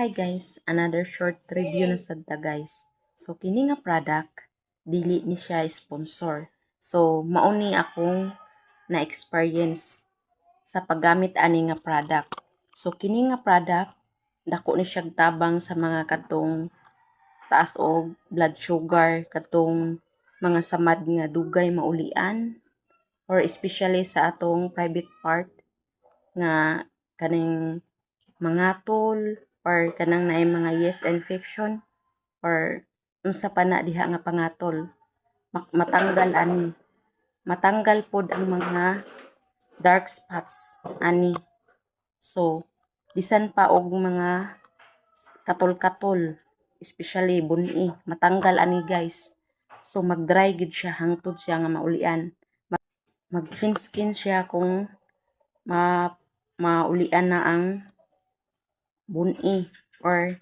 Hi guys, another short review na sadta guys. So kini nga product dili ni siya sponsor. So mauni akong na experience sa paggamit ani nga product. So kini nga product dako ni siya tabang sa mga katong taas og blood sugar, katong mga samad nga dugay maulian, or especially sa atong private part nga kaning mangatol or kanang naay mga yeast infection or unsa pa na diha nga pangatol, matanggal ani, matanggal pod ang mga dark spots ani. So bisan pa og mga katol-katol, especially buni, matanggal ani guys. So mag-dry gid siya hangtod siya nga maulian, mag-thin skin siya kung maulian na ang buni or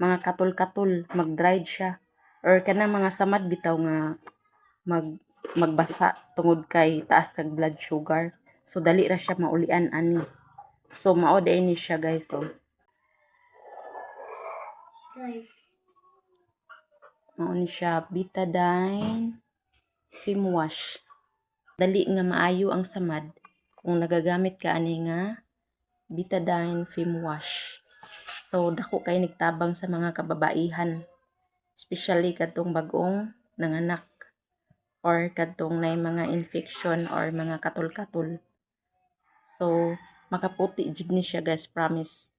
mga katol-katol, mag-dried siya, or kanang mga samad bitaw nga magbasa tungod kay taas kag blood sugar. So dali ra siya maulian ani. So mao ni siya guys. Mao ni siya Betadine Fem Wash. Dali nga maayo ang samad kung nagagamit ka ani nga Betadine Fem Wash. So dako kay nigtabang sa mga kababaihan, especially kadtong bag-ong nanganak or kadtong nay mga infection or mga katol-katol. So makaputi jud ni siya guys, promise.